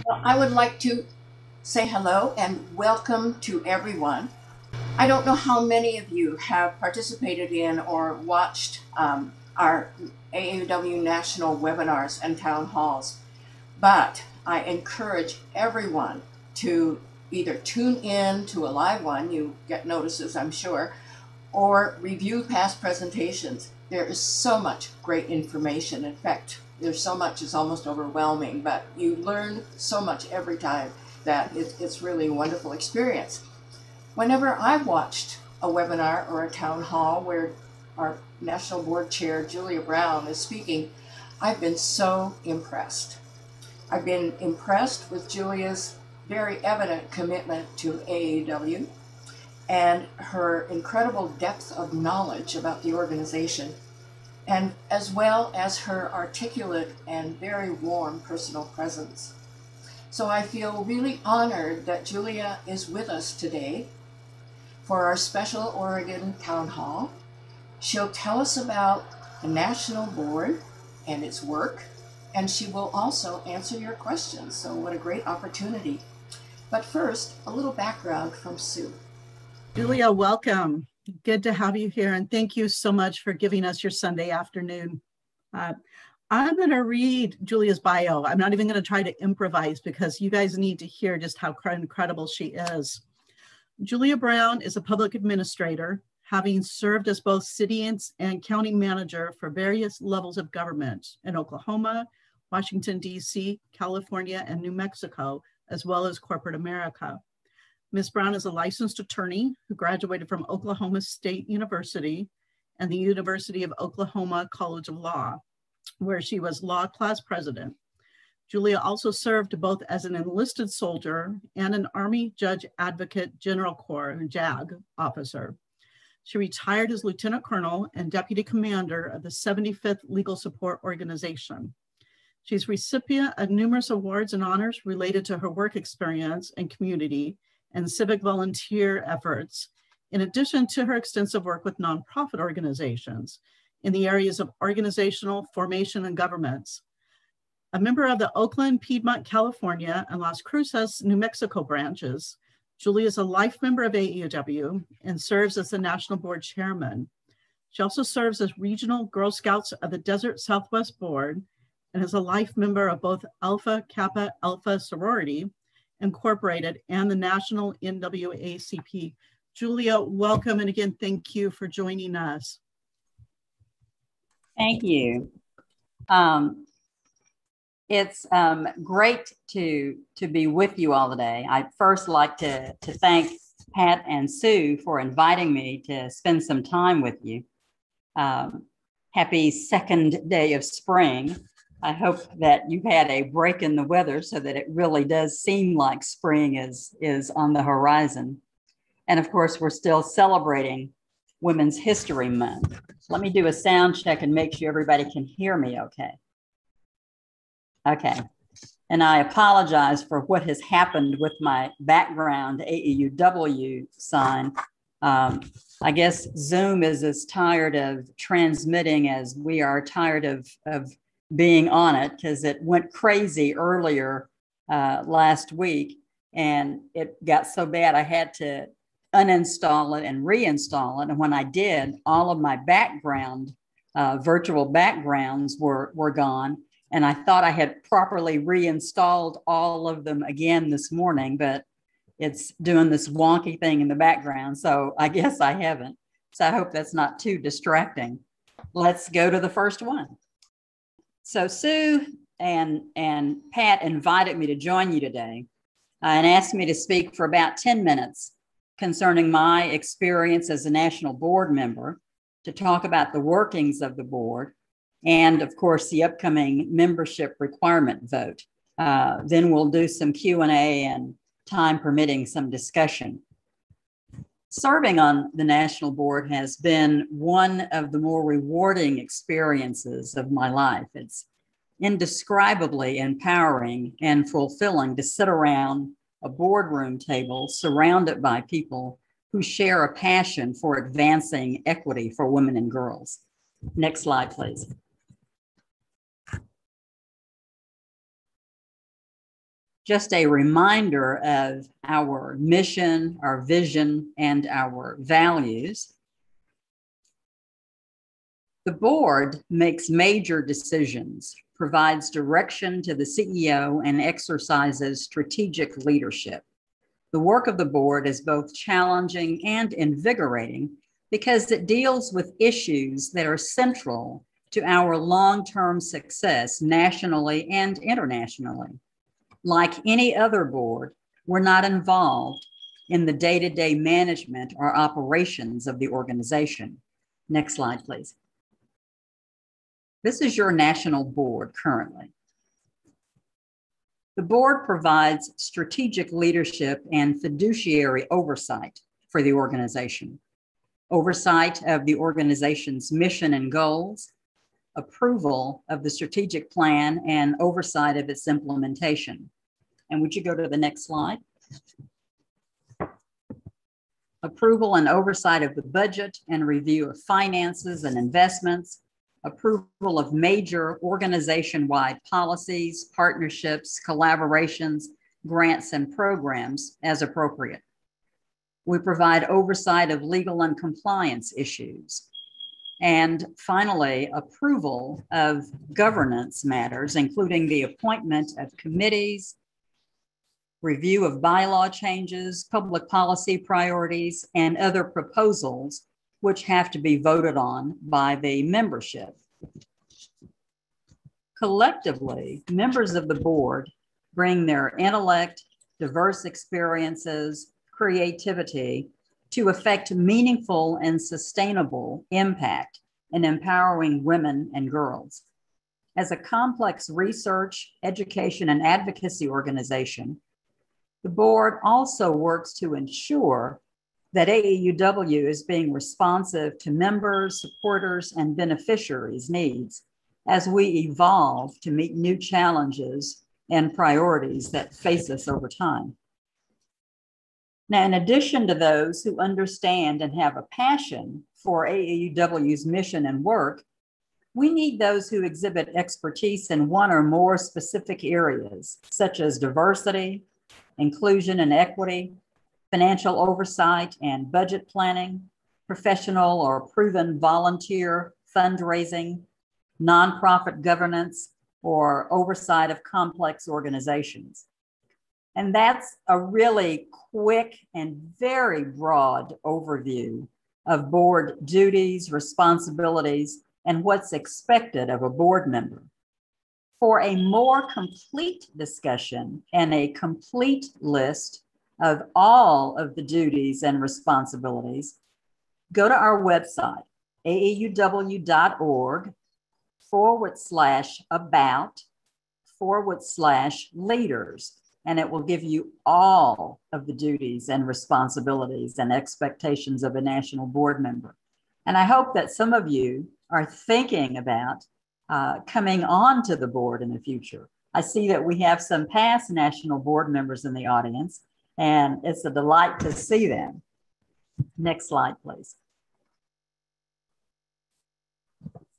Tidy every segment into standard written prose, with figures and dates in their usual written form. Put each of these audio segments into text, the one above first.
Well, I would like to say hello and welcome to everyone. I don't know how many of you have participated in or watched our AAUW national webinars and town halls, but I encourage everyone to either tune in to a live one, you get notices, I'm sure, or review past presentations. There is so much great information. In fact, there's so much it's almost overwhelming, but you learn so much every time that it's really a wonderful experience. Whenever I've watched a webinar or a town hall where our National Board Chair, Julia Brown, is speaking, I've been so impressed. I've been impressed with Julia's very evident commitment to AAUW and her incredible depth of knowledge about the organization, and as well as her articulate and very warm personal presence. So I feel really honored that Julia is with us today for our special Oregon Town Hall. She'll tell us about the National Board and its work, and she will also answer your questions. So what a great opportunity. But first, a little background from Sue. Julia, welcome. Good to have you here, and thank you so much for giving us your Sunday afternoon. I'm going to read Julia's bio. I'm not even going to try to improvise because you guys need to hear just how incredible she is. Julia Brown is a public administrator, having served as both city and county manager for various levels of government in Oklahoma, Washington, D.C., California, and New Mexico, as well as corporate America. Ms. Brown is a licensed attorney who graduated from Oklahoma State University and the University of Oklahoma College of Law, where she was law class president. Julia also served both as an enlisted soldier and an Army Judge Advocate General Corps, JAG, officer. She retired as Lieutenant Colonel and Deputy Commander of the 75th Legal Support Organization. She's recipient of numerous awards and honors related to her work experience and community and civic volunteer efforts, in addition to her extensive work with nonprofit organizations in the areas of organizational formation and governments. A member of the Oakland, Piedmont, California, and Las Cruces, New Mexico branches, Julia is a life member of AAUW and serves as the National Board Chairman. She also serves as Regional Girl Scouts of the Desert Southwest Board and is a life member of both Alpha Kappa Alpha Sorority Incorporated and the National NAACP. Julia, welcome, and again, thank you for joining us. Thank you. It's great to be with you all today. I'd first like to thank Pat and Sue for inviting me to spend some time with you. Happy second day of spring. I hope that you've had a break in the weather so that it really does seem like spring is on the horizon. And of course, we're still celebrating Women's History Month. Let me do a sound check and make sure everybody can hear me okay. Okay. And I apologize for what has happened with my background AAUW sign. I guess Zoom is as tired of transmitting as we are tired of being on it, because it went crazy earlier last week, and it got so bad I had to uninstall it and reinstall it. And when I did, all of my background, virtual backgrounds were gone. And I thought I had properly reinstalled all of them again this morning, but it's doing this wonky thing in the background. So I guess I haven't. So I hope that's not too distracting. Let's go to the first one. So Sue and Pat invited me to join you today and asked me to speak for about 10 minutes concerning my experience as a national board member, to talk about the workings of the board, and of course, the upcoming membership requirement vote. Then we'll do some Q&A and, time permitting, some discussion. Serving on the National Board has been one of the more rewarding experiences of my life. It's indescribably empowering and fulfilling to sit around a boardroom table surrounded by people who share a passion for advancing equity for women and girls. Next slide, please. just a reminder of our mission, our vision, and our values. The board makes major decisions, provides direction to the CEO, and exercises strategic leadership. The work of the board is both challenging and invigorating because it deals with issues that are central to our long-term success nationally and internationally. Like any other board, we're not involved in the day-to-day management or operations of the organization. Next slide, please. This is your national board currently. The board provides strategic leadership and fiduciary oversight for the organization. Oversight of the organization's mission and goals, approval of the strategic plan, and oversight of its implementation. And would you go to the next slide? Approval and oversight of the budget and review of finances and investments, approval of major organization-wide policies, partnerships, collaborations, grants, and programs as appropriate. We provide oversight of legal and compliance issues. And finally, approval of governance matters, including the appointment of committees, review of bylaw changes, public policy priorities, and other proposals which have to be voted on by the membership. Collectively, members of the board bring their intellect, diverse experiences, creativity to effect meaningful and sustainable impact in empowering women and girls. As a complex research, education, and advocacy organization, the board also works to ensure that AAUW is being responsive to members, supporters, and beneficiaries' needs as we evolve to meet new challenges and priorities that face us over time. Now, in addition to those who understand and have a passion for AAUW's mission and work, we need those who exhibit expertise in one or more specific areas, such as diversity, inclusion and equity, financial oversight and budget planning, professional or proven volunteer fundraising, nonprofit governance, or oversight of complex organizations. And that's a really quick and very broad overview of board duties, responsibilities, and what's expected of a board member. For a more complete discussion and a complete list of all of the duties and responsibilities, go to our website, aauw.org/about/leaders, and it will give you all of the duties and responsibilities and expectations of a national board member. And I hope that some of you are thinking about coming on to the board in the future. I see that we have some past national board members in the audience, and it's a delight to see them. Next slide, please.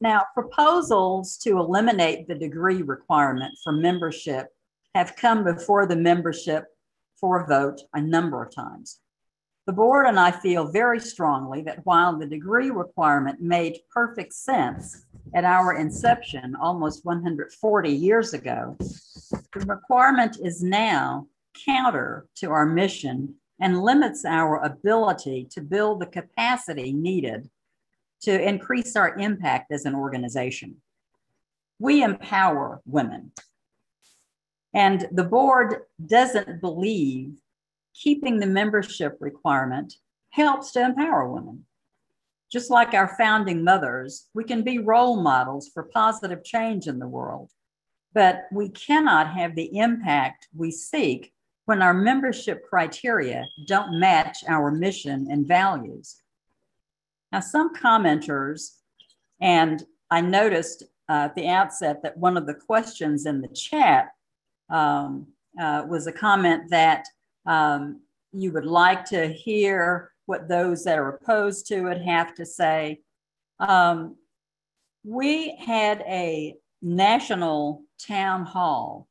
Now, proposals to eliminate the degree requirement for membership have come before the membership for a vote a number of times. The board and I feel very strongly that while the degree requirement made perfect sense at our inception almost 140 years ago, the requirement is now counter to our mission and limits our ability to build the capacity needed to increase our impact as an organization. We empower women, and the board doesn't believe keeping the membership requirement helps to empower women. Just like our founding mothers, we can be role models for positive change in the world, but we cannot have the impact we seek when our membership criteria don't match our mission and values. Now, some commenters, and I noticed at the outset that one of the questions in the chat was a comment that you would like to hear what those that are opposed to it have to say. We had a national town hall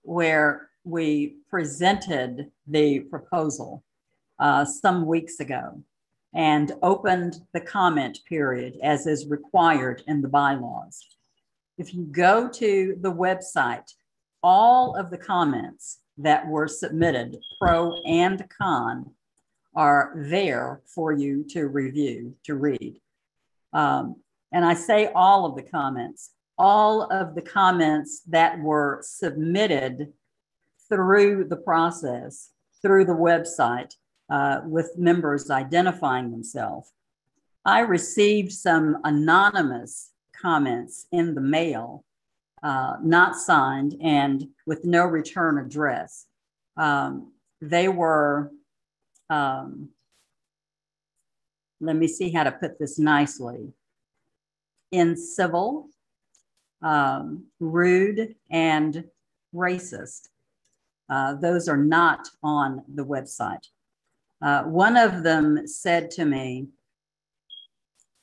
where we presented the proposal some weeks ago and opened the comment period as is required in the bylaws. If you go to the website, all of the comments that were submitted, pro and con, are there for you to review, to read. And I say all of the comments that were submitted through the process, through the website, with members identifying themselves. I received some anonymous comments in the mail, not signed and with no return address. They were, let me see how to put this nicely, incivil, rude, and racist. Those are not on the website. One of them said to me,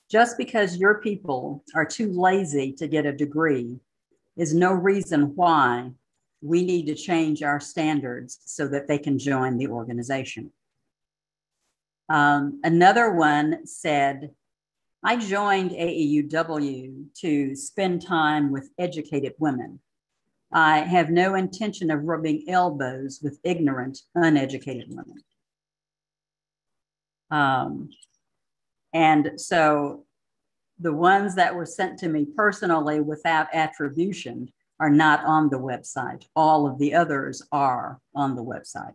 just because your people are too lazy to get a degree is no reason why we need to change our standards so that they can join the organization. Another one said, I joined AAUW to spend time with educated women. I have no intention of rubbing elbows with ignorant, uneducated women. And so the ones that were sent to me personally without attribution are not on the website. All of the others are on the website.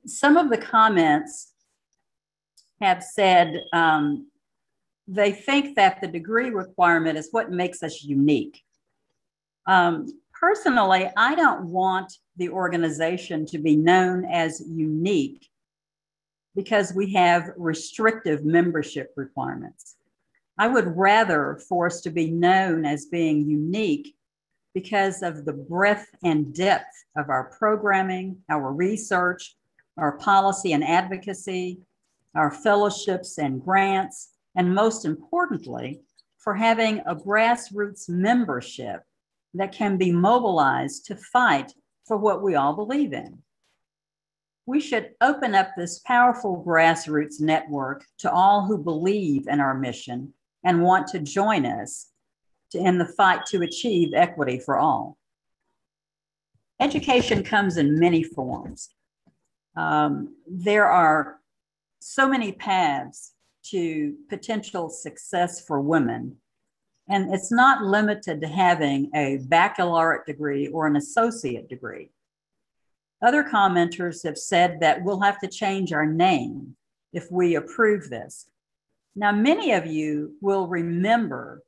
Some of the comments have said they think that the degree requirement is what makes us unique. Personally, I don't want the organization to be known as unique because we have restrictive membership requirements. I would rather for us to be known as being unique because of the breadth and depth of our programming, our research, our policy and advocacy, our fellowships and grants, and most importantly, for having a grassroots membership that can be mobilized to fight for what we all believe in. We should open up this powerful grassroots network to all who believe in our mission and want to join us in the fight to achieve equity for all. Education comes in many forms. There are so many paths to potential success for women, and it's not limited to having a baccalaureate degree or an associate degree. Other commenters have said that we'll have to change our name if we approve this. Now, many of you will remember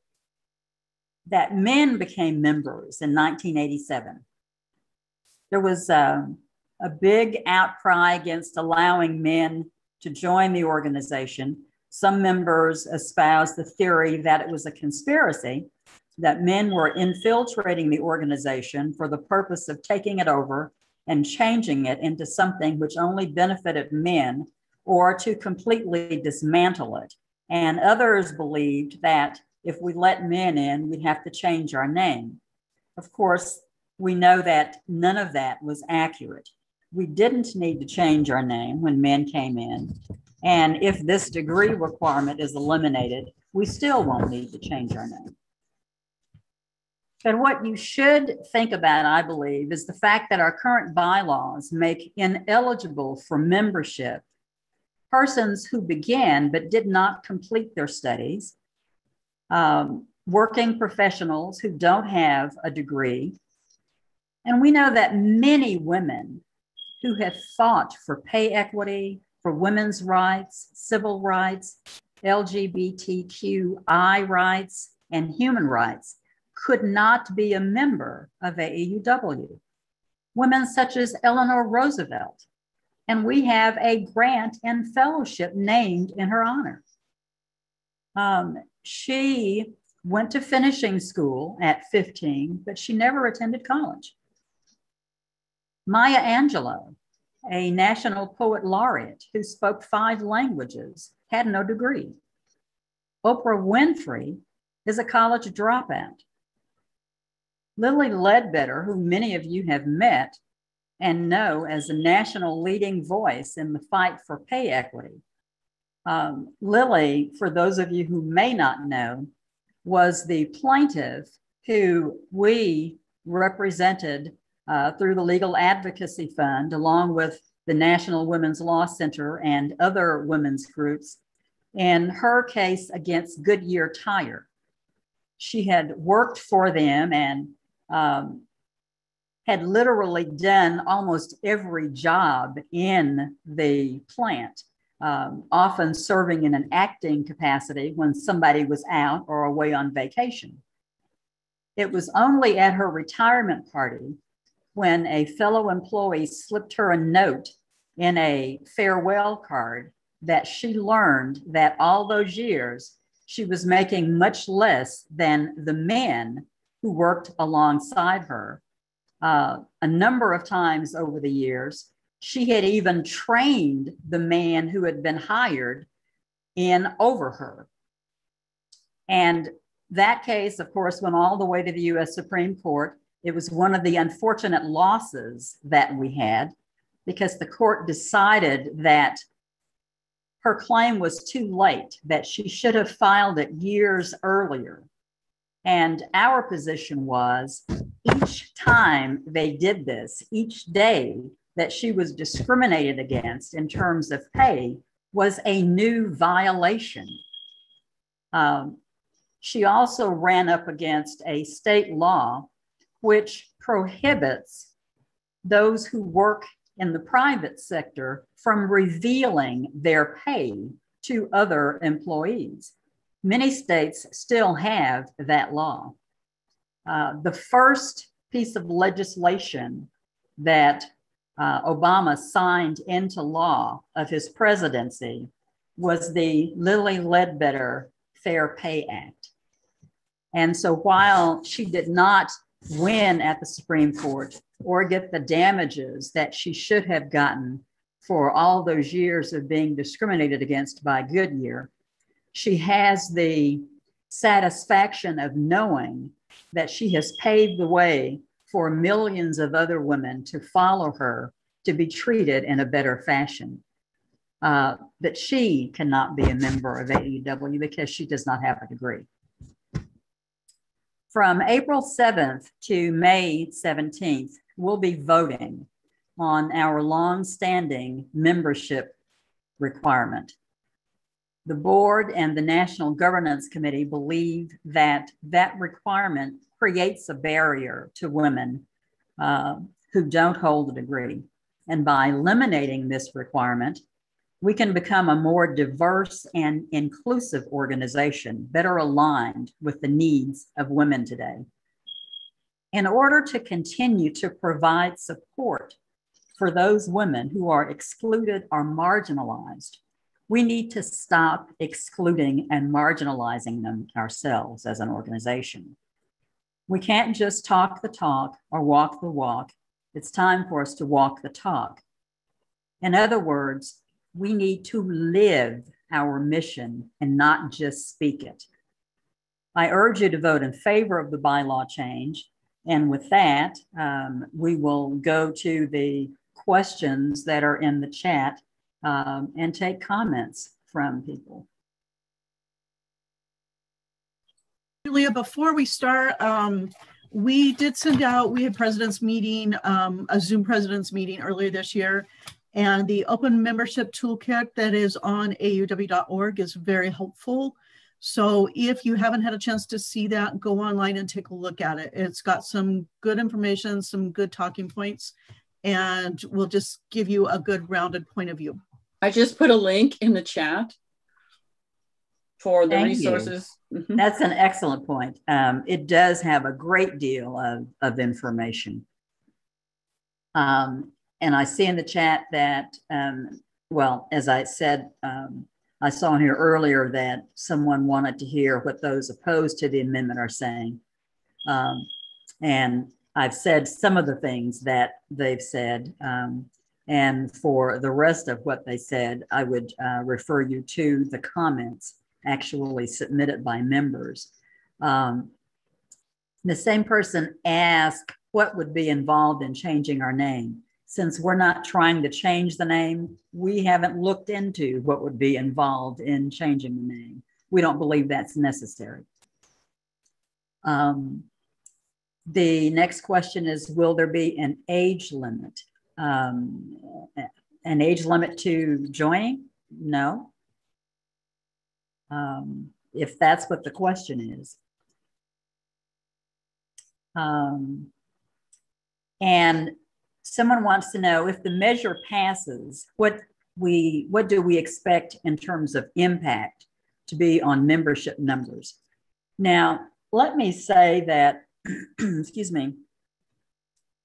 that men became members in 1987. There was a big outcry against allowing men to join the organization. Some members espoused the theory that it was a conspiracy, that men were infiltrating the organization for the purpose of taking it over and changing it into something which only benefited men, or to completely dismantle it. And others believed that if we let men in, we'd have to change our name. Of course, we know that none of that was accurate. We didn't need to change our name when men came in. And if this degree requirement is eliminated, we still won't need to change our name. But what you should think about, I believe, is the fact that our current bylaws make ineligible for membership persons who began but did not complete their studies, working professionals who don't have a degree. And we know that many women who have fought for pay equity, for women's rights, civil rights, LGBTQI rights, and human rights could not be a member of AAUW. Women such as Eleanor Roosevelt, and we have a grant and fellowship named in her honor. She went to finishing school at 15, but she never attended college. Maya Angelou, a national poet laureate who spoke 5 languages, had no degree. Oprah Winfrey is a college dropout. Lilly Ledbetter, who many of you have met and know as a national leading voice in the fight for pay equity. Lilly, for those of you who may not know, was the plaintiff who we represented through the Legal Advocacy Fund, along with the National Women's Law Center and other women's groups, in her case against Goodyear Tire. She had worked for them and had literally done almost every job in the plant, often serving in an acting capacity when somebody was out or away on vacation. It was only at her retirement party when a fellow employee slipped her a note in a farewell card that she learned that all those years she was making much less than the men who worked alongside her. A number of times over the years, she had even trained the man who had been hired in over her. And that case, of course, went all the way to the US Supreme Court. It was one of the unfortunate losses that we had because the court decided that her claim was too late, that she should have filed it years earlier. And our position was each time they did this, each day that she was discriminated against in terms of pay was a new violation. She also ran up against a state law which prohibits those who work in the private sector from revealing their pay to other employees. Many states still have that law. The first piece of legislation that Obama signed into law of his presidency was the Lilly Ledbetter Fair Pay Act. And so while she did not win at the Supreme Court or get the damages that she should have gotten for all those years of being discriminated against by Goodyear, she has the satisfaction of knowing that she has paved the way for millions of other women to follow her, to be treated in a better fashion. But she cannot be a member of AAUW because she does not have a degree. From April 7th to May 17th, we'll be voting on our long-standing membership requirement. The board and the National Governance Committee believe that that requirement creates a barrier to women who don't hold a degree. And by eliminating this requirement, we can become a more diverse and inclusive organization, better aligned with the needs of women today. In order to continue to provide support for those women who are excluded or marginalized, we need to stop excluding and marginalizing them ourselves as an organization. We can't just talk the talk or walk the walk. It's time for us to walk the talk. In other words, we need to live our mission and not just speak it. I urge you to vote in favor of the bylaw change. And with that, we will go to the questions that are in the chat and take comments from people. Julia, before we start, we did send out, we had president's meeting, a Zoom president's meeting earlier this year, and the open membership toolkit that is on AAUW.org is very helpful. So if you haven't had a chance to see that, go online and take a look at it. It's got some good information, some good talking points, and will just give you a good rounded point of view. I just put a link in the chat for the Thank resources. Mm-hmm. That's an excellent point. It does have a great deal of information. And I see in the chat that, well, as I said, I saw here earlier that someone wanted to hear what those opposed to the amendment are saying. And I've said some of the things that they've said. And for the rest of what they said, I would refer you to the comments actually submitted by members. The same person asked what would be involved in changing our name. Since we're not trying to change the name, we haven't looked into what would be involved in changing the name. We don't believe that's necessary. The next question is, will there be an age limit? An age limit to joining? No. If that's what the question is. And someone wants to know, if the measure passes, what do we expect in terms of impact to be on membership numbers? Now, let me say that, excuse me,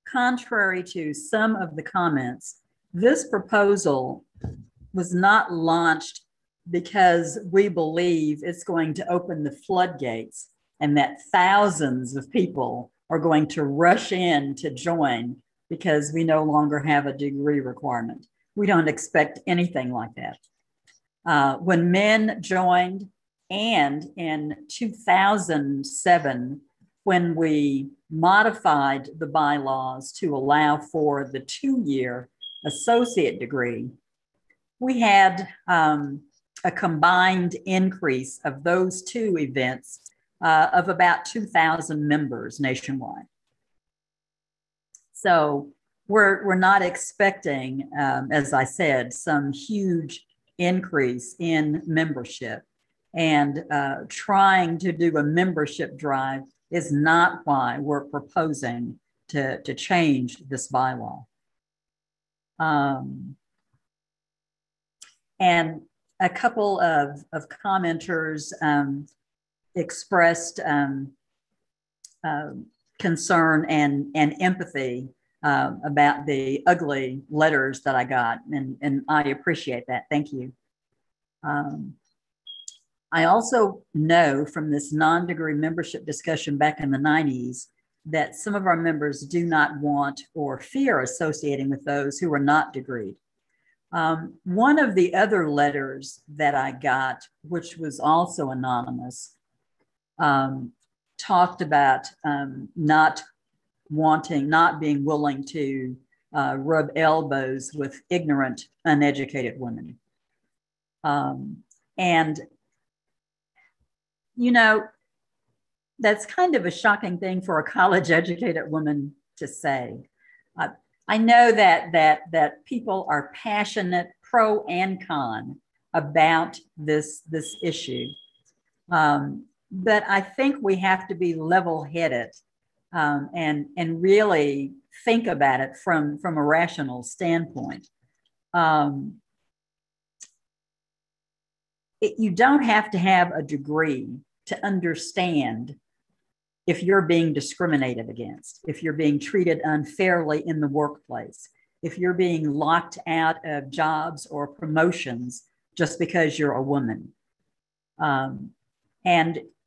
contrary to some of the comments, this proposal was not launched because we believe it's going to open the floodgates and that thousands of people are going to rush in to join because we no longer have a degree requirement. We don't expect anything like that. When men joined, and in 2007, when we modified the bylaws to allow for the 2-year associate degree, we had a combined increase of those two events of about 2,000 members nationwide. So we're not expecting, as I said, some huge increase in membership. And trying to do a membership drive is not why we're proposing to change this bylaw. And a couple of commenters expressed concern and empathy about the ugly letters that I got, and I appreciate that. Thank you. I also know from this non-degree membership discussion back in the 90s that some of our members do not want or fear associating with those who are not degreed. One of the other letters that I got, which was also anonymous, talked about not being willing to rub elbows with ignorant, uneducated women. And you know, that's kind of a shocking thing for a college-educated woman to say. I know that people are passionate, pro and con, about this issue, but I think we have to be level-headed and really think about it from a rational standpoint. You don't have to have a degree to understand if you're being discriminated against, if you're being treated unfairly in the workplace, if you're being locked out of jobs or promotions just because you're a woman. And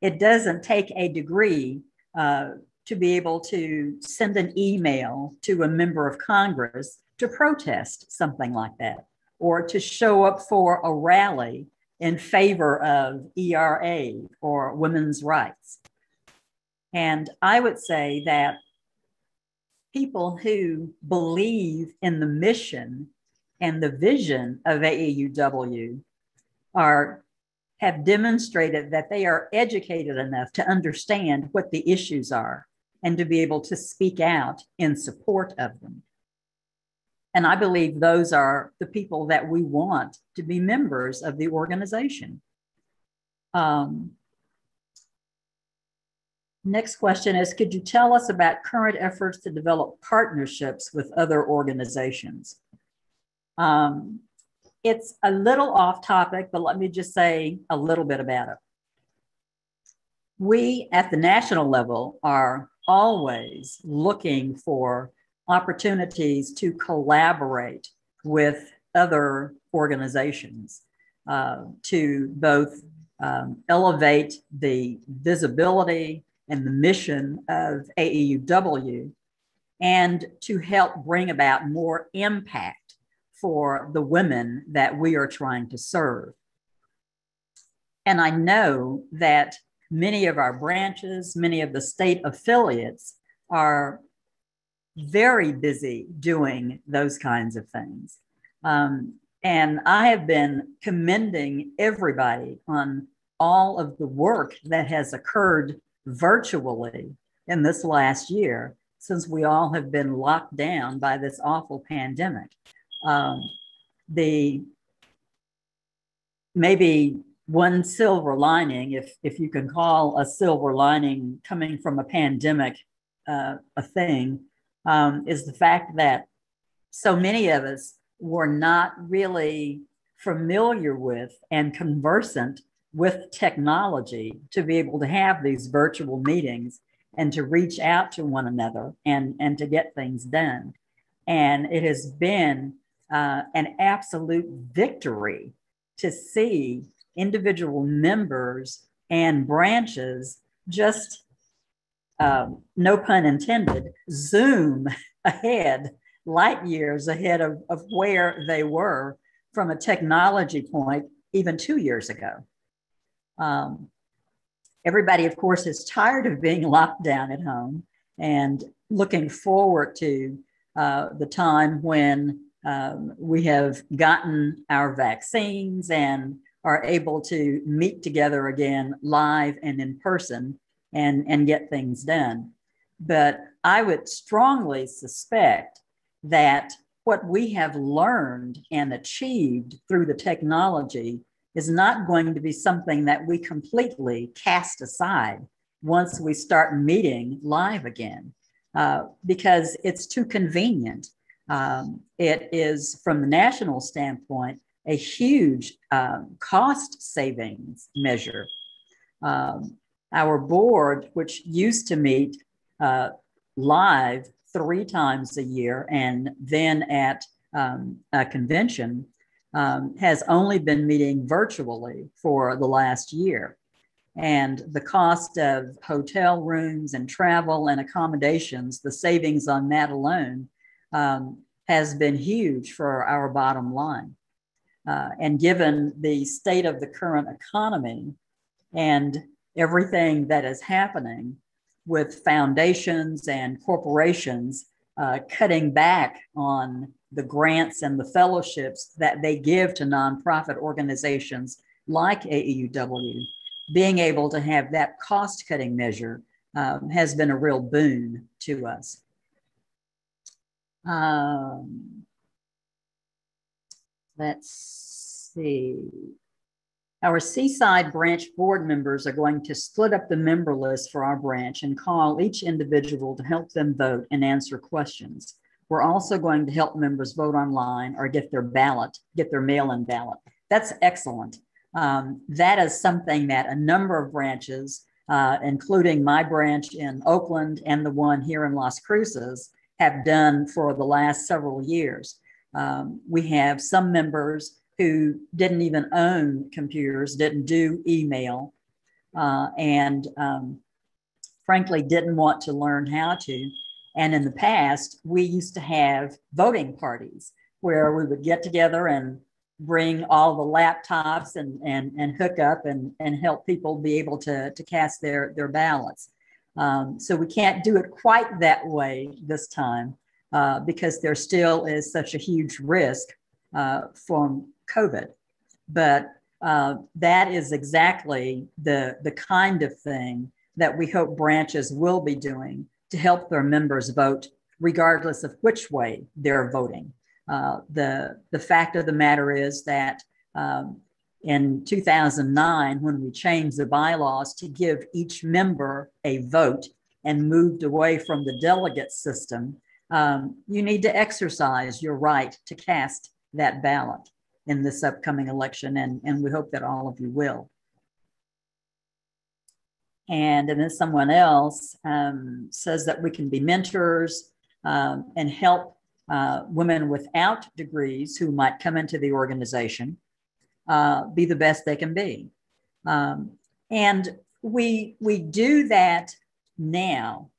it doesn't take a degree to be able to send an email to a member of Congress to protest something like that, or to show up for a rally in favor of ERA or women's rights. And I would say that people who believe in the mission and the vision of AAUW have demonstrated that they are educated enough to understand what the issues are and to be able to speak out in support of them. And I believe those are the people that we want to be members of the organization. Next question is, could you tell us about current efforts to develop partnerships with other organizations? It's a little off topic, but let me just say a little bit about it. We at the national level are always looking for opportunities to collaborate with other organizations to both elevate the visibility and the mission of AAUW and to help bring about more impact for the women that we are trying to serve. And I know that Many of our branches, many of the state affiliates are very busy doing those kinds of things. And I have been commending everybody on all of the work that has occurred virtually in this last year, since we all have been locked down by this awful pandemic. Maybe one silver lining, if you can call a silver lining coming from a pandemic a thing, is the fact that so many of us were not really familiar with and conversant with technology to be able to have these virtual meetings and to reach out to one another and to get things done. And it has been an absolute victory to see individual members and branches just, no pun intended, zoom ahead, light years ahead of where they were from a technology point even 2 years ago. Everybody, of course, is tired of being locked down at home and looking forward to the time when we have gotten our vaccines and are able to meet together again live and in person and get things done. But I would strongly suspect that what we have learned and achieved through the technology is not going to be something that we completely cast aside once we start meeting live again, because it's too convenient. It is, from the national standpoint, a huge cost savings measure. Our board, which used to meet live 3 times a year and then at a convention, has only been meeting virtually for the last year. And the cost of hotel rooms and travel and accommodations, the savings on that alone, has been huge for our bottom line. And given the state of the current economy and everything that is happening with foundations and corporations cutting back on the grants and the fellowships that they give to nonprofit organizations like AAUW, being able to have that cost-cutting measure has been a real boon to us. Let's see. Our Seaside branch board members are going to split up the member list for our branch and call each individual to help them vote and answer questions. We're also going to help members vote online or get their mail-in ballot. That's excellent. That is something that a number of branches, including my branch in Oakland and the one here in Las Cruces, have done for the last several years. We have some members who didn't even own computers, didn't do email, and frankly didn't want to learn how to. And in the past, we used to have voting parties where we would get together and bring all the laptops and hook up and help people be able to cast their ballots. So we can't do it quite that way this time because there still is such a huge risk from COVID. But that is exactly the kind of thing that we hope branches will be doing to help their members vote, regardless of which way they're voting. The fact of the matter is that in 2009, when we changed the bylaws to give each member a vote and moved away from the delegate system, you need to exercise your right to cast that ballot in this upcoming election, and we hope that all of you will. And then someone else says that we can be mentors and help women without degrees who might come into the organization be the best they can be. And we do that now,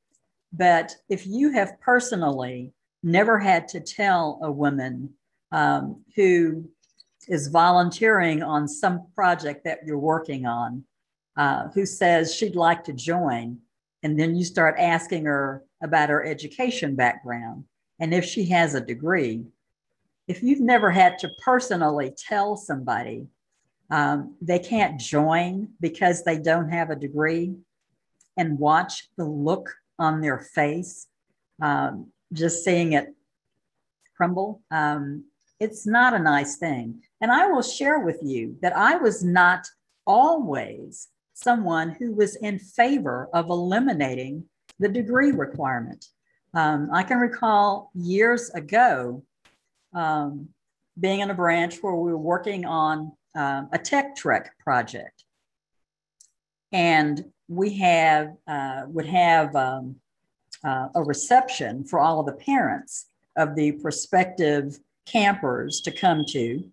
but if you have personally never had to tell a woman who is volunteering on some project that you're working on, who says she'd like to join. And then you start asking her about her education background and if she has a degree. If you've never had to personally tell somebody they can't join because they don't have a degree, and watch the look on their face, just seeing it crumble, it's not a nice thing. And I will share with you that I was not always someone who was in favor of eliminating the degree requirement. I can recall years ago being in a branch where we were working on a tech trek project. And we would have a reception for all of the parents of the prospective campers to come to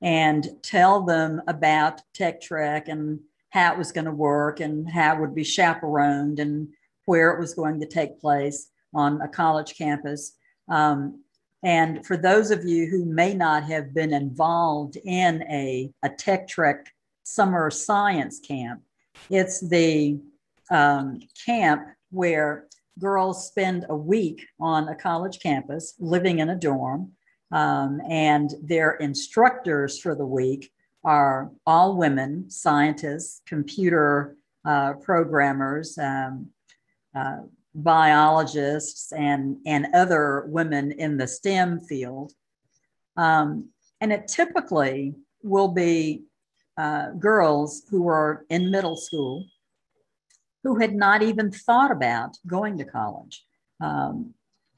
and tell them about Tech Trek and how it was going to work and how it would be chaperoned and where it was going to take place on a college campus. And for those of you who may not have been involved in a Tech Trek summer science camp, it's the camp where girls spend a week on a college campus living in a dorm, and their instructors for the week are all women, scientists, computer programmers, biologists, and other women in the STEM field. And it typically will be girls who are in middle school who had not even thought about going to college.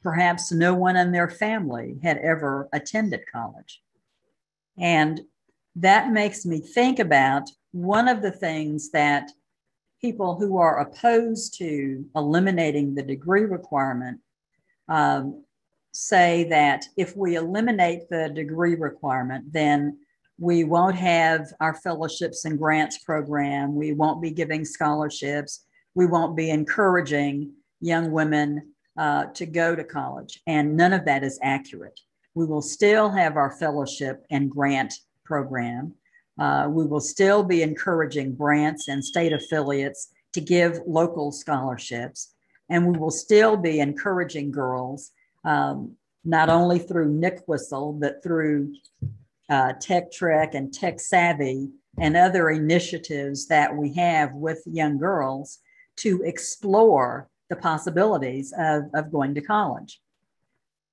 Perhaps no one in their family had ever attended college. And that makes me think about one of the things that people who are opposed to eliminating the degree requirement say that if we eliminate the degree requirement, then we won't have our fellowships and grants program. We won't be giving scholarships. We won't be encouraging young women to go to college. And none of that is accurate. We will still have our fellowship and grant program. We will still be encouraging branch and state affiliates to give local scholarships. And we will still be encouraging girls, not only through Nick Whistle, but through Tech Trek and Tech Savvy and other initiatives that we have with young girls to explore the possibilities of going to college.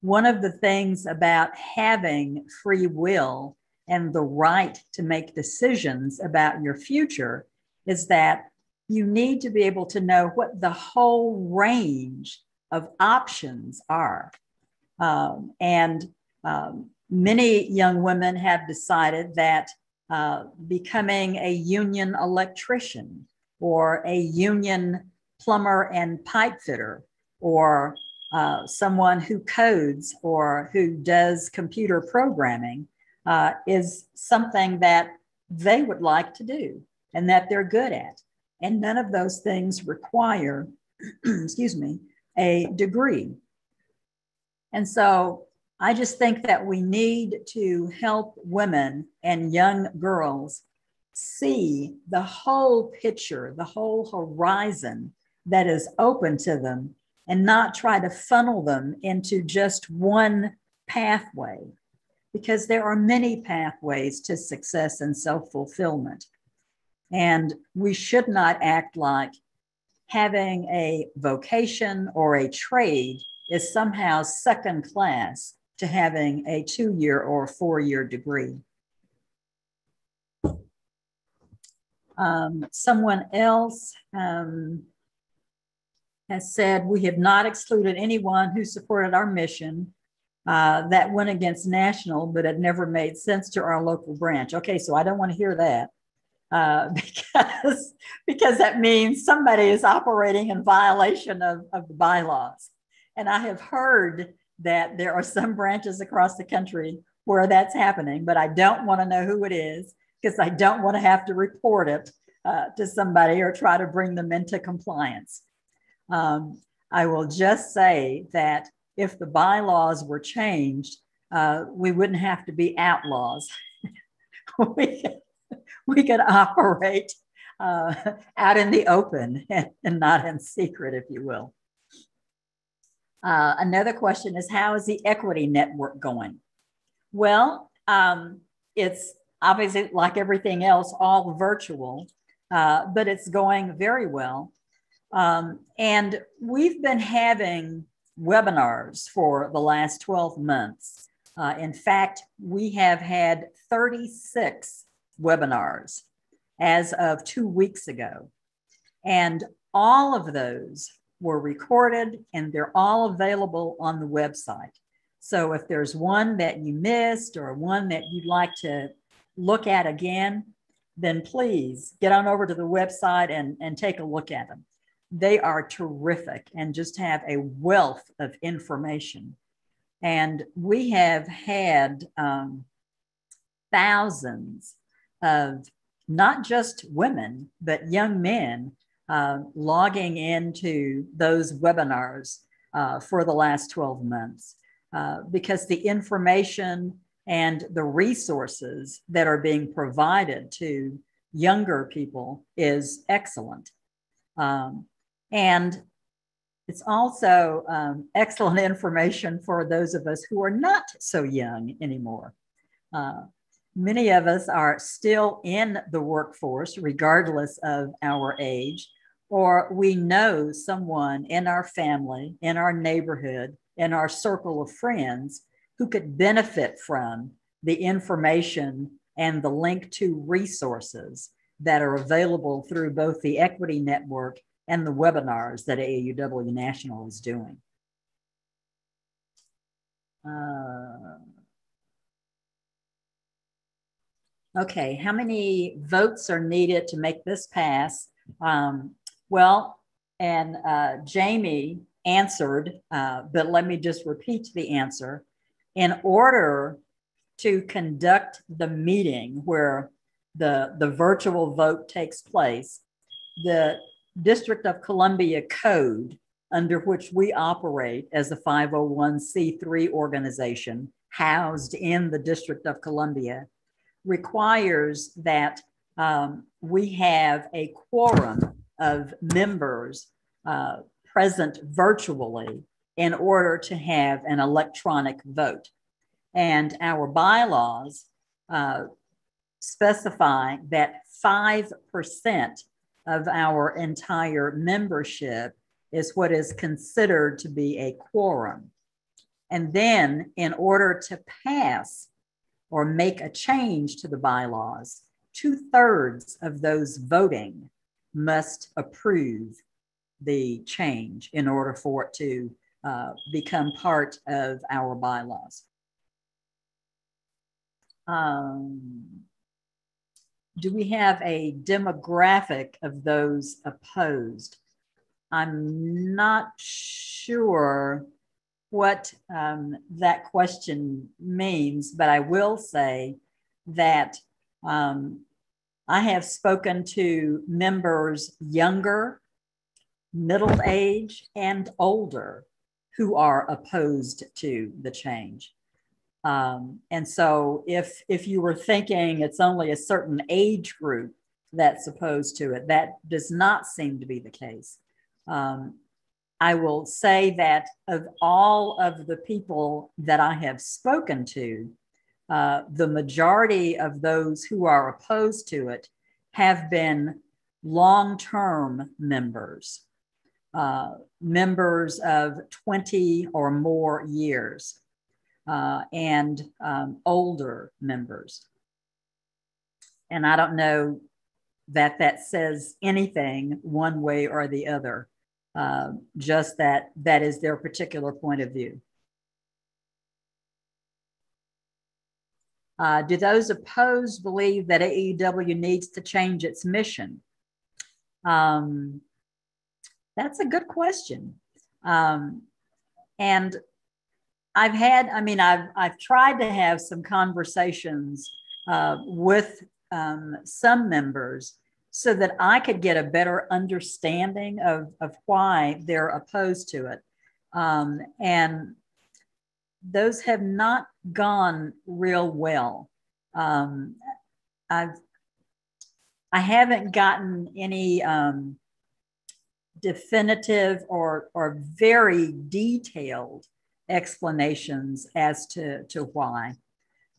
One of the things about having free will and the right to make decisions about your future is that you need to be able to know what the whole range of options are. Many young women have decided that becoming a union electrician or a union plumber and pipe fitter or someone who codes or who does computer programming is something that they would like to do and that they're good at. And none of those things require, excuse me, a degree. And so I just think that we need to help women and young girls see the whole picture, the whole horizon that is open to them, and not try to funnel them into just one pathway, because there are many pathways to success and self-fulfillment. And we should not act like having a vocation or a trade is somehow second class to having a 2-year or 4-year degree. Someone else has said, we have not excluded anyone who supported our mission that went against national, but it never made sense to our local branch. Okay, so I don't want to hear that because that means somebody is operating in violation of the bylaws. And I have heard that there are some branches across the country where that's happening, but I don't want to know who it is because I don't want to have to report it to somebody or try to bring them into compliance. I will just say that if the bylaws were changed, we wouldn't have to be outlaws. We could operate out in the open and not in secret, if you will. Another question is, how is the equity network going? Well, it's obviously, like everything else, all virtual, but it's going very well. And we've been having webinars for the last 12 months. In fact, we have had 36 webinars as of 2 weeks ago. And all of those were recorded and they're all available on the website. So if there's one that you missed or one that you'd like to look at again, then please get on over to the website and take a look at them. They are terrific and just have a wealth of information. And we have had thousands of not just women, but young men logging into those webinars for the last 12 months because the information and the resources that are being provided to younger people is excellent. And it's also excellent information for those of us who are not so young anymore. Many of us are still in the workforce, regardless of our age, or we know someone in our family, in our neighborhood, in our circle of friends who could benefit from the information and the link to resources that are available through both the Equity Network and the webinars that AAUW National is doing. Okay, how many votes are needed to make this pass? Well, and Jamie answered, but let me just repeat the answer. In order to conduct the meeting where the virtual vote takes place, the District of Columbia Code, under which we operate as a 501c3 organization housed in the District of Columbia, requires that we have a quorum of members present virtually in order to have an electronic vote. And our bylaws specify that 5% of our entire membership is what is considered to be a quorum. And then in order to pass or make a change to the bylaws, 2/3 of those voting must approve the change in order for it to become part of our bylaws. Do we have a demographic of those opposed? I'm not sure what that question means, but I will say that I have spoken to members younger, middle age, and older who are opposed to the change. And so if you were thinking it's only a certain age group that's opposed to it, that does not seem to be the case. I will say that of all of the people that I have spoken to, the majority of those who are opposed to it have been long-term members, members of 20 or more years, and older members. And I don't know that that says anything one way or the other, just that that is their particular point of view. Do those opposed believe that AAUW needs to change its mission? That's a good question. And I've tried to have some conversations with some members so that I could get a better understanding of why they're opposed to it. And those have not gone real well. I haven't gotten any definitive or very detailed explanations as to why.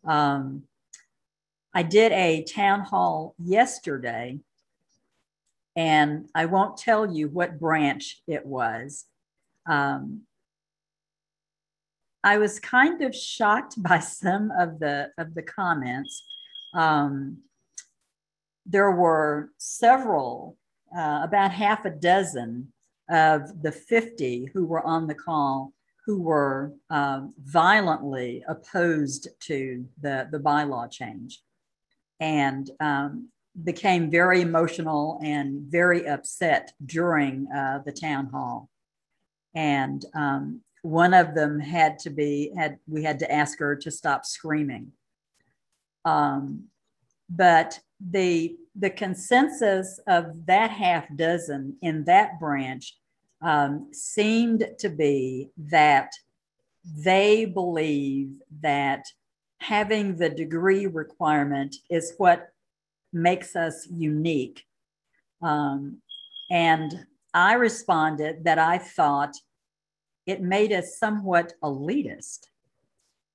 I did a town hall yesterday, and I won't tell you what branch it was. I was kind of shocked by some of the comments. There were several, about half a dozen of the 50 who were on the call who were violently opposed to the bylaw change, and became very emotional and very upset during the town hall. And one of them we had to ask her to stop screaming. But the consensus of that half dozen in that branch seemed to be that they believe that having the degree requirement is what makes us unique. And I responded that I thought it made us somewhat elitist.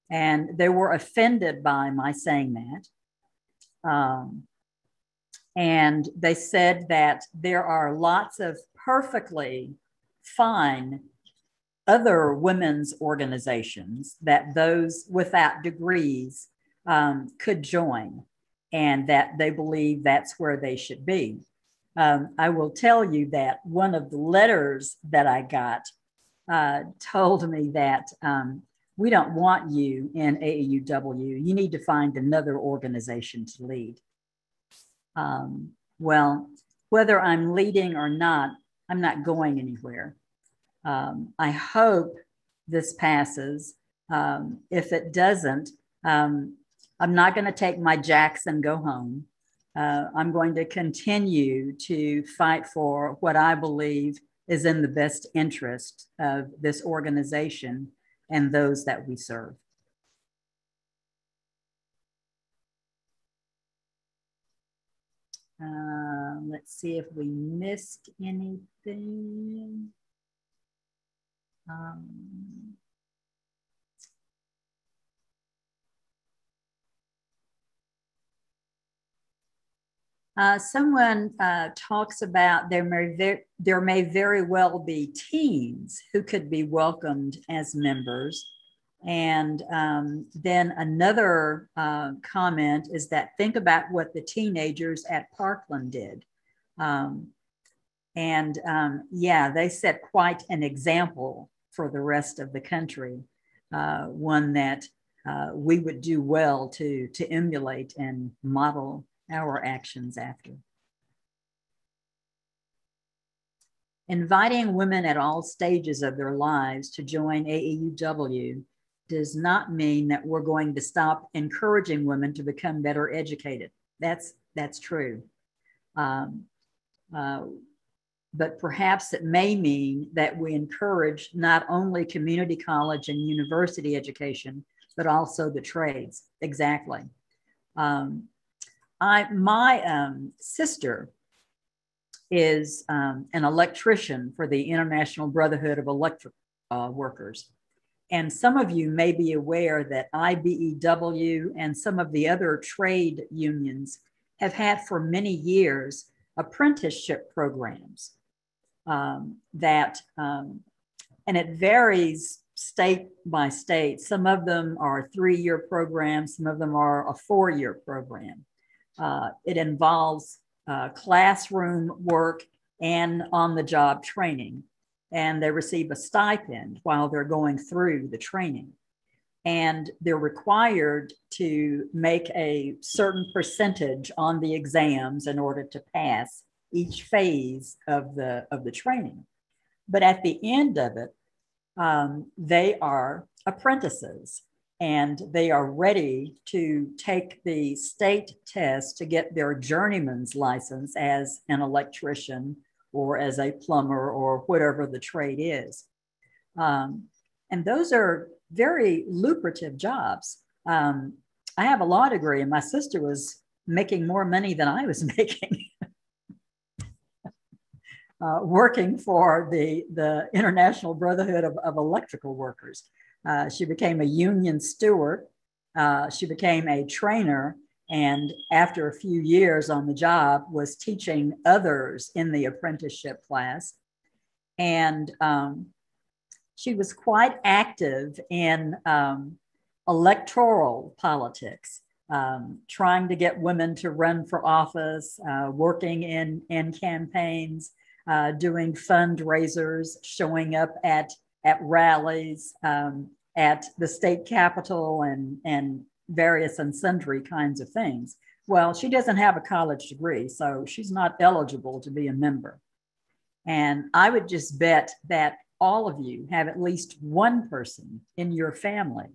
And they were offended by my saying that. And they said that there are lots of perfectly fine other women's organizations that those without degrees could join, and that they believe that's where they should be. I will tell you that one of the letters that I got told me that we don't want you in AAUW. You need to find another organization to lead. Well, whether I'm leading or not, I'm not going anywhere. I hope this passes. If it doesn't, I'm not going to take my jacks and go home. I'm going to continue to fight for what I believe is in the best interest of this organization and those that we serve. Let's see if we missed anything. Someone talks about there may very well be teens who could be welcomed as members. And then another comment is that think about what the teenagers at Parkland did. Yeah, they set quite an example for the rest of the country, one that we would do well to emulate and model our actions after. Inviting women at all stages of their lives to join AAUW does not mean that we're going to stop encouraging women to become better educated. That's true. But perhaps it may mean that we encourage not only community college and university education, but also the trades. Exactly. My sister is an electrician for the International Brotherhood of Electric Workers. And some of you may be aware that IBEW and some of the other trade unions have had for many years apprenticeship programs and it varies state by state. Some of them are 3-year programs, some of them are a 4-year program. It involves classroom work and on-the-job training, and they receive a stipend while they're going through the training. And they're required to make a certain percentage on the exams in order to pass each phase of the training. But at the end of it, they are apprentices, and they are ready to take the state test to get their journeyman's license as an electrician or as a plumber or whatever the trade is. And those are very lucrative jobs. I have a law degree, and my sister was making more money than I was making. Working for the International Brotherhood of Electrical Workers. She became a union steward. She became a trainer, and after a few years on the job was teaching others in the apprenticeship class. And she was quite active in electoral politics, trying to get women to run for office, working in campaigns, doing fundraisers, showing up at rallies, at the state capitol, and various and sundry kinds of things. Well, she doesn't have a college degree, so she's not eligible to be a member. And I would just bet that all of you have at least one person in your family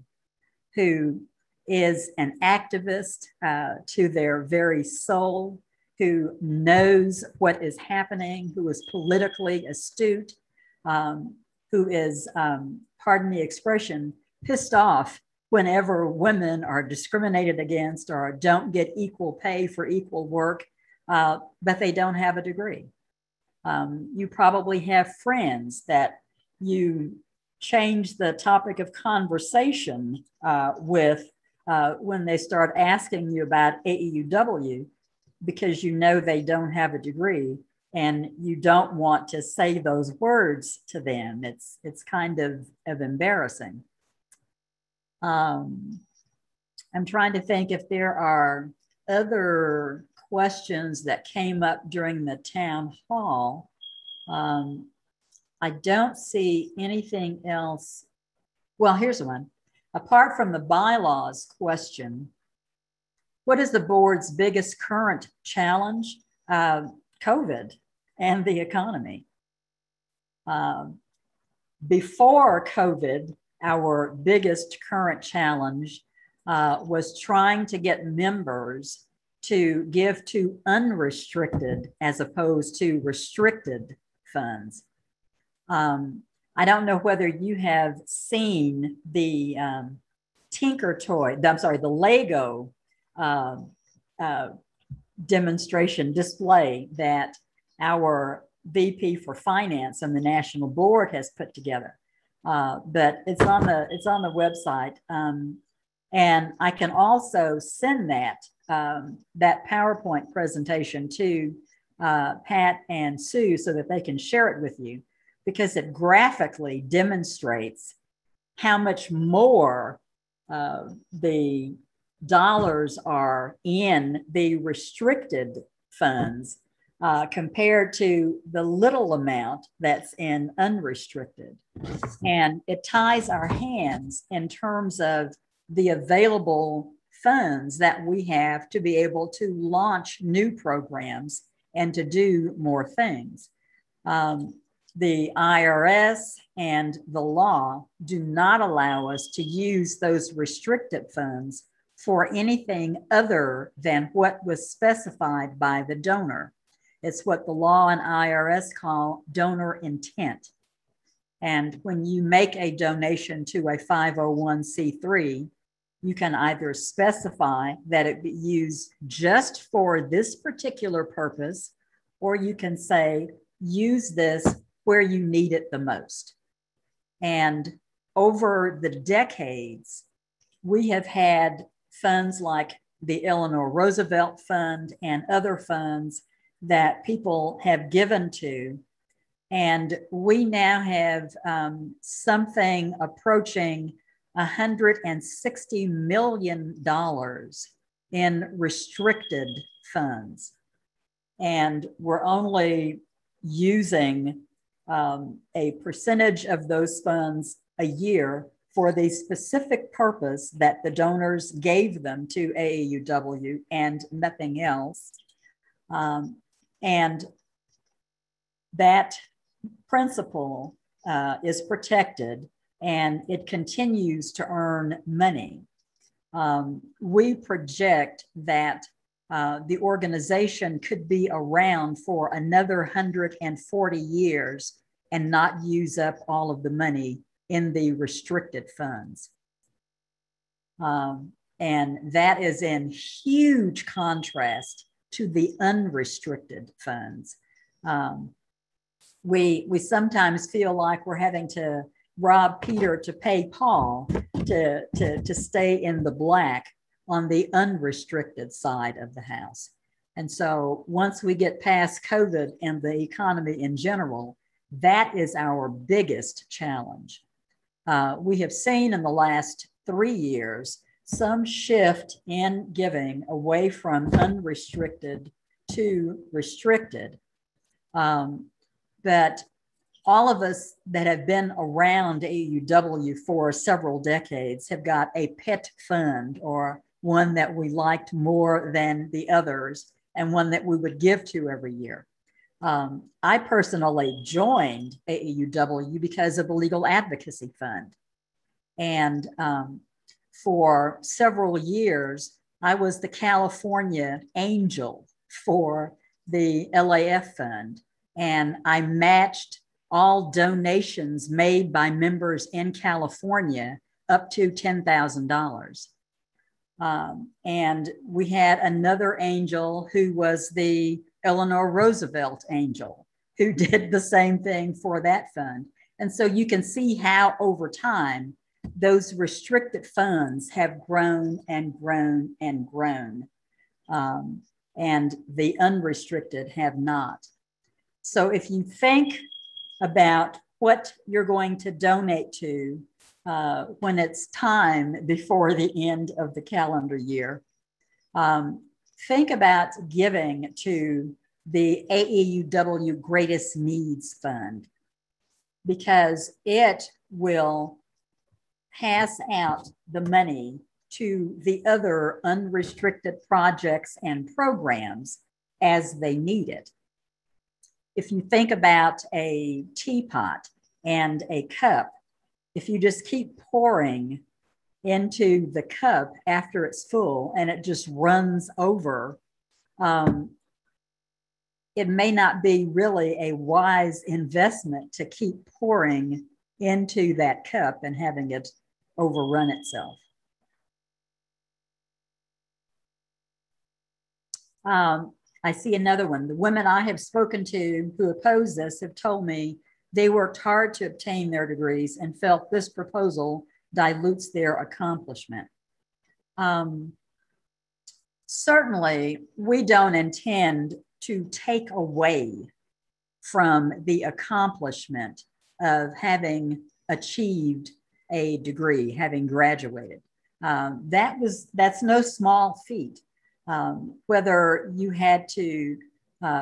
who is an activist to their very soul, who knows what is happening, who is politically astute, who is, pardon the expression, pissed off whenever women are discriminated against or don't get equal pay for equal work, but they don't have a degree. You probably have friends that you change the topic of conversation with when they start asking you about AAUW, because you know they don't have a degree and you don't want to say those words to them. It's kind of embarrassing. I'm trying to think if there are other questions that came up during the town hall. I don't see anything else. Well, here's one. Apart from the bylaws question, what is the board's biggest current challenge? COVID and the economy. Before COVID, our biggest current challenge was trying to get members to give to unrestricted as opposed to restricted funds. I don't know whether you have seen the the Lego demonstration display that our VP for Finance and the National Board has put together. But it's on the website, and I can also send that PowerPoint presentation to Pat and Sue so that they can share it with you, because it graphically demonstrates how much more the dollars are in the restricted funds compared to the little amount that's in unrestricted. And it ties our hands in terms of the available funds that we have to be able to launch new programs and to do more things. The IRS and the law do not allow us to use those restricted funds for anything other than what was specified by the donor. It's what the law and IRS call donor intent. And when you make a donation to a 501c3, you can either specify that it be used just for this particular purpose, or you can say, use this where you need it the most. And over the decades, we have had funds like the Eleanor Roosevelt Fund and other funds that people have given to. And we now have something approaching $160 million in restricted funds. And we're only using a percentage of those funds a year for the specific purpose that the donors gave them to AAUW and nothing else. And that principle is protected, and it continues to earn money. We project that the organization could be around for another 140 years and not use up all of the money in the restricted funds. And that is in huge contrast to the unrestricted funds. We sometimes feel like we're having to rob Peter to pay Paul to stay in the black on the unrestricted side of the house. And so once we get past COVID and the economy in general, that is our biggest challenge. We have seen in the last 3 years some shift in giving away from unrestricted to restricted. But all of us that have been around AAUW for several decades have got a pet fund, or one that we liked more than the others, and one that we would give to every year. I personally joined AAUW because of the Legal Advocacy Fund. And for several years, I was the California angel for the LAF Fund. And I matched all donations made by members in California up to $10,000. And we had another angel who was the Eleanor Roosevelt angel, who did the same thing for that fund. And so you can see how over time, those restricted funds have grown and grown and grown. And the unrestricted have not. So if you think about what you're going to donate to when it's time before the end of the calendar year, think about giving to the AAUW Greatest Needs Fund, because it will pass out the money to the other unrestricted projects and programs as they need it. If you think about a teapot and a cup, if you just keep pouring into the cup after it's full and it just runs over, it may not be really a wise investment to keep pouring into that cup and having it overrun itself. I see another one. The women I have spoken to who oppose this have told me they worked hard to obtain their degrees and felt this proposal dilutes their accomplishment. Certainly, we don't intend to take away from the accomplishment of having achieved a degree, having graduated. That's no small feat. Whether you had to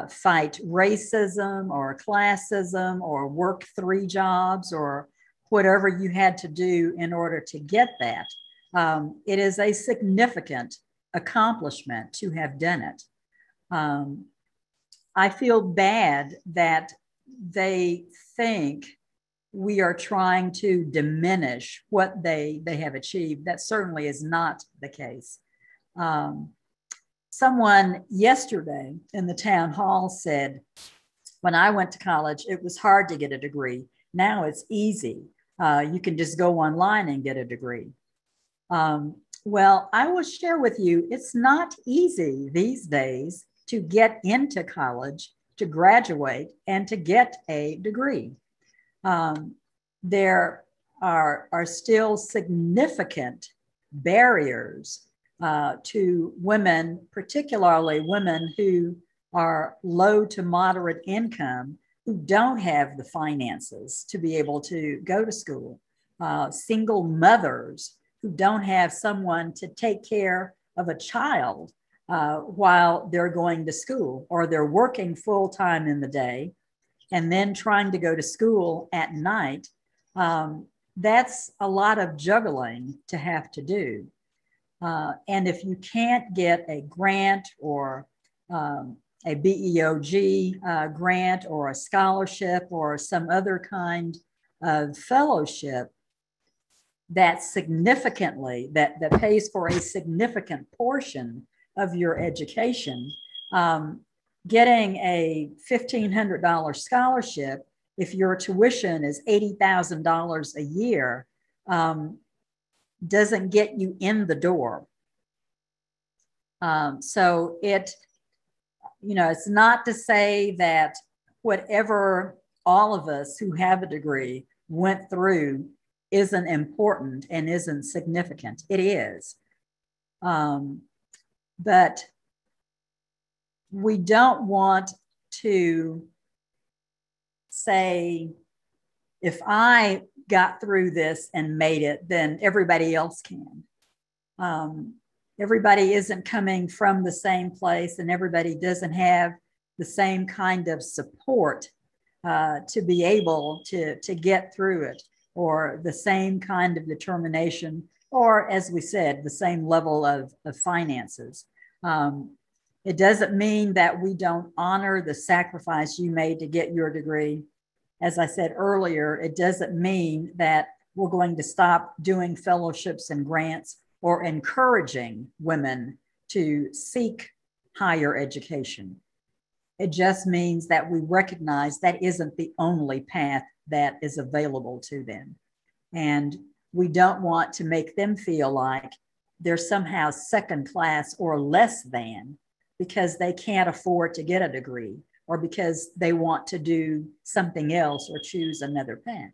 fight racism or classism or work 3 jobs or whatever you had to do in order to get that, it is a significant accomplishment to have done it. I feel bad that they think we are trying to diminish what they have achieved. That certainly is not the case. Someone yesterday in the town hall said, when I went to college, it was hard to get a degree. Now it's easy. You can just go online and get a degree. Well, I will share with you, it's not easy these days to get into college, to graduate, and to get a degree. There are still significant barriers to women, particularly women who are low to moderate income, who don't have the finances to be able to go to school, single mothers who don't have someone to take care of a child while they're going to school, or they're working full time in the day and then trying to go to school at night. That's a lot of juggling to have to do. And if you can't get a grant or a BEOG grant or a scholarship or some other kind of fellowship that significantly, that pays for a significant portion of your education, getting a $1,500 scholarship, if your tuition is $80,000 a year, doesn't get you in the door. So it, it's not to say that whatever all of us who have a degree went through isn't important and isn't significant. It is. But we don't want to say, if I got through this and made it, then everybody else can. Everybody isn't coming from the same place, and everybody doesn't have the same kind of support to be able to get through it, or the same kind of determination, or, as we said, the same level of finances. It doesn't mean that we don't honor the sacrifice you made to get your degree. As I said earlier, it doesn't mean that we're going to stop doing fellowships and grants or encouraging women to seek higher education. It just means that we recognize that isn't the only path that is available to them. And we don't want to make them feel like they're somehow second class or less than because they can't afford to get a degree, or because they want to do something else or choose another path.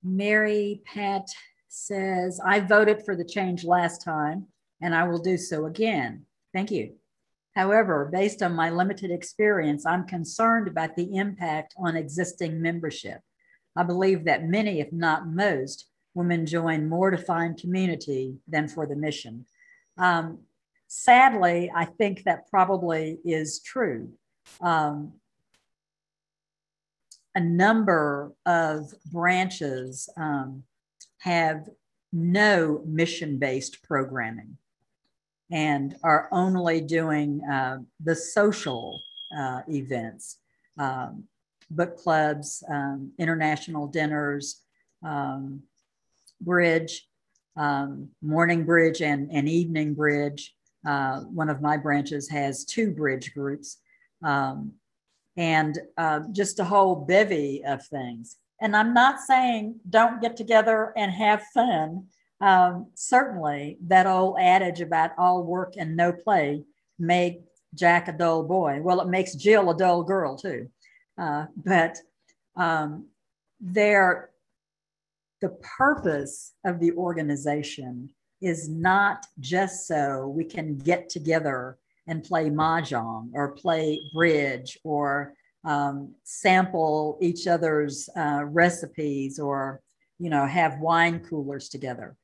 Mary Pat says, I voted for the change last time and I will do so again. Thank you. However, based on my limited experience, I'm concerned about the impact on existing membership. I believe that many, if not most, women join more to find community than for the mission. Sadly, I think that probably is true. A number of branches have no mission-based programming and are only doing the social events, book clubs, international dinners, bridge, morning bridge and evening bridge. One of my branches has 2 bridge groups, and just a whole bevy of things. And I'm not saying don't get together and have fun. Certainly that old adage about all work and no play make Jack a dull boy. Well, it makes Jill a dull girl too. But the purpose of the organization is not just so we can get together and play mahjong or play bridge or sample each other's recipes or have wine coolers together.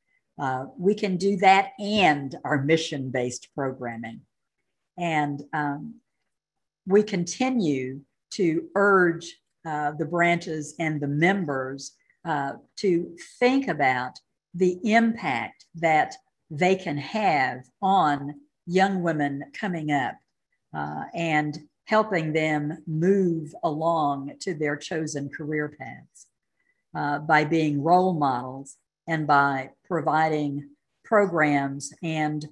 We can do that and our mission-based programming. And we continue to urge the branches and the members to think about the impact that they can have on young women coming up and helping them move along to their chosen career paths by being role models and by providing programs and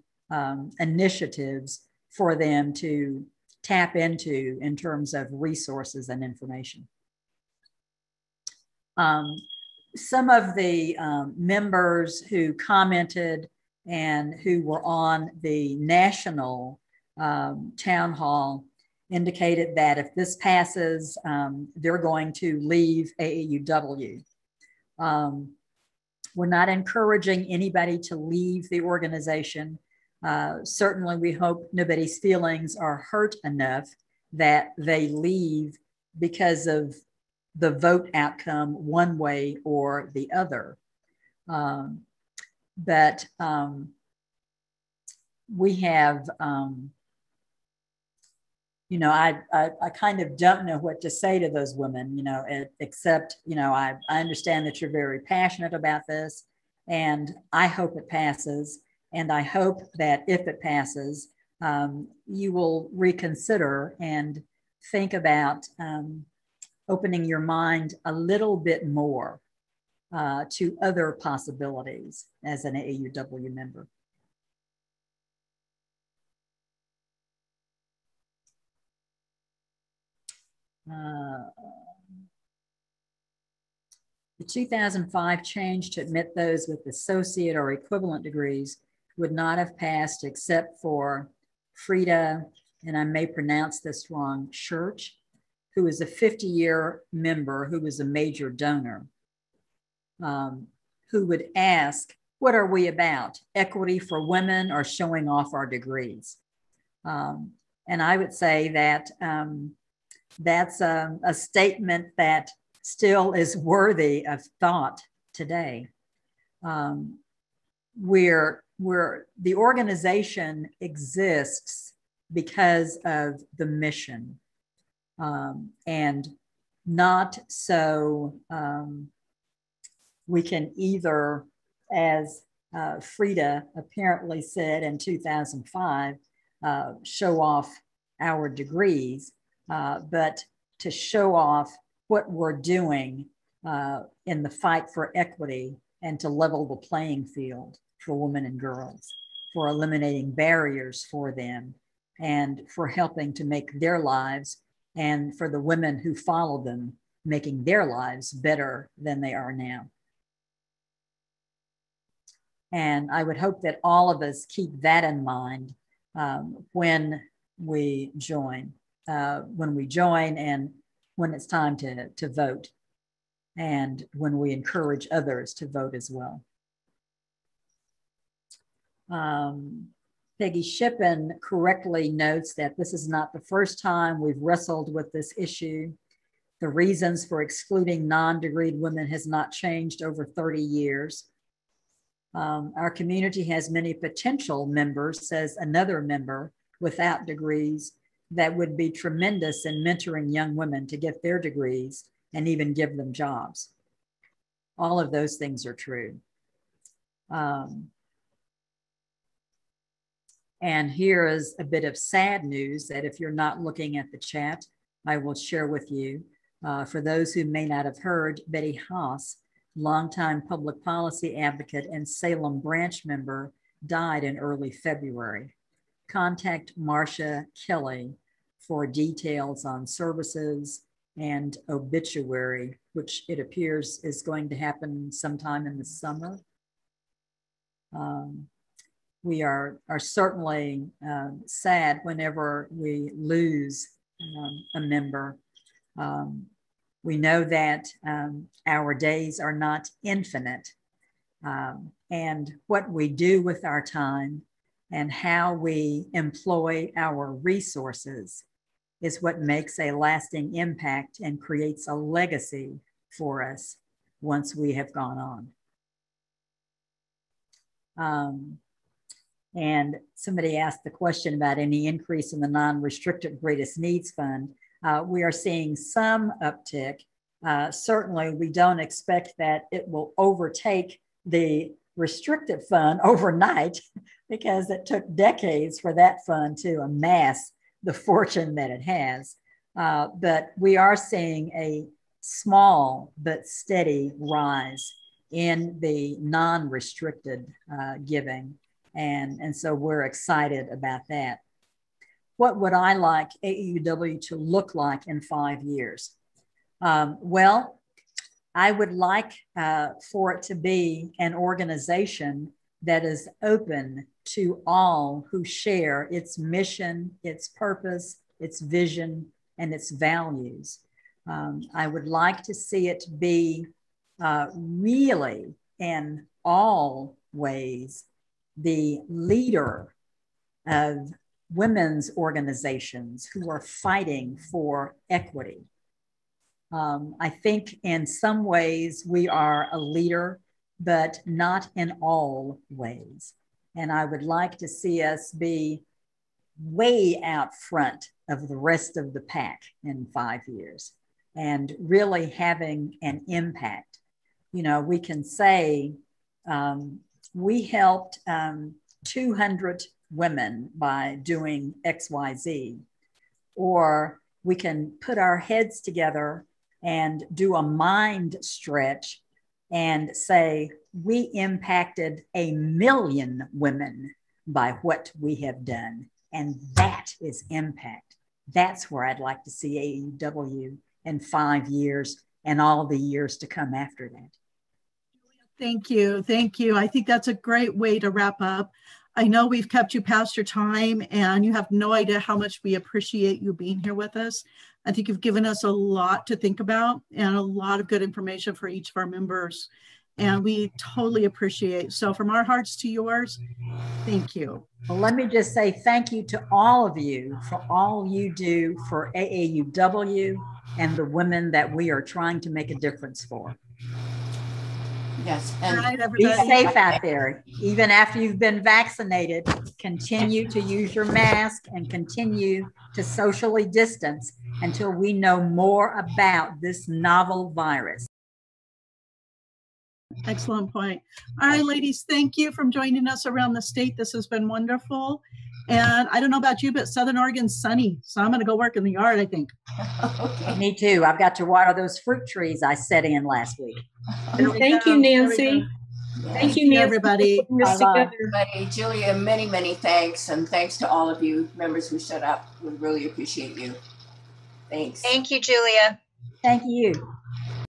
initiatives for them to tap into in terms of resources and information. Some of the members who commented and who were on the national town hall indicated that if this passes, they're going to leave AAUW. We're not encouraging anybody to leave the organization. Certainly, we hope nobody's feelings are hurt enough that they leave because of the vote outcome one way or the other. But we have, I kind of don't know what to say to those women, except, I understand that you're very passionate about this, and I hope it passes. And I hope that if it passes, you will reconsider and think about opening your mind a little bit more to other possibilities as an AAUW member. The 2005 change to admit those with associate or equivalent degrees would not have passed except for Frida, and I may pronounce this wrong, Church, who is a 50-year member who was a major donor, who would ask, what are we about? Equity for women or showing off our degrees? And I would say that that's a statement that still is worthy of thought today. The organization exists because of the mission, and not so we can either, as Frida apparently said in 2005, show off our degrees, but to show off what we're doing in the fight for equity and to level the playing field for women and girls, for eliminating barriers for them, and for helping to make their lives, and for the women who follow them, making their lives better than they are now. And I would hope that all of us keep that in mind when we join and when it's time to vote, and when we encourage others to vote as well. Peggy Shippen correctly notes that this is not the first time we've wrestled with this issue. The reasons for excluding non-degreed women has not changed over 30 years. Our community has many potential members, says another member, without degrees that would be tremendous in mentoring young women to get their degrees and even give them jobs. All of those things are true. And here is a bit of sad news that if you're not looking at the chat, I will share with you. For those who may not have heard, Betty Haas, longtime public policy advocate and Salem branch member, died in early February. Contact Marcia Kelly for details on services and obituary, which it appears is going to happen sometime in the summer. We are certainly sad whenever we lose a member. We know that our days are not infinite, and what we do with our time and how we employ our resources is what makes a lasting impact and creates a legacy for us once we have gone on. And somebody asked the question about any increase in the non-restricted greatest needs fund. We are seeing some uptick. Certainly, we don't expect that it will overtake the restricted fund overnight, because it took decades for that fund to amass the fortune that it has. But we are seeing a small but steady rise in the non-restricted giving. And so we're excited about that. What would I like AAUW to look like in 5 years? Well, I would like for it to be an organization that is open to all who share its mission, its purpose, its vision, and its values. I would like to see it be really in all ways the leader of women's organizations who are fighting for equity. I think in some ways we are a leader, but not in all ways. And I would like to see us be way out front of the rest of the pack in 5 years and really having an impact. You know, we can say we helped 200 women by doing XYZ, or we can put our heads together and do a mind stretch and say, we impacted 1 million women by what we have done. And that is impact. That's where I'd like to see AAUW in 5 years and all the years to come after that. Thank you. Thank you. I think that's a great way to wrap up. I know we've kept you past your time, and you have no idea how much we appreciate you being here with us. I think you've given us a lot to think about and a lot of good information for each of our members. And we totally appreciate. So from our hearts to yours, thank you. Well, let me just say thank you to all of you for all you do for AAUW and the women that we are trying to make a difference for. Yes, and be safe out there. Even after you've been vaccinated, continue to use your mask and continue to socially distance until we know more about this novel virus. Excellent point. All right, ladies, thank you for joining us around the state. This has been wonderful. And I don't know about you, but Southern Oregon's sunny. So I'm going to go work in the yard, I think. Okay. Me too. I've got to water those fruit trees I set in last week. Thank you, Nancy. Thank you, Nancy, everybody. Everybody, Julia, many, many thanks. And thanks to all of you members who showed up. We really appreciate you. Thanks. Thank you, Julia. Thank you.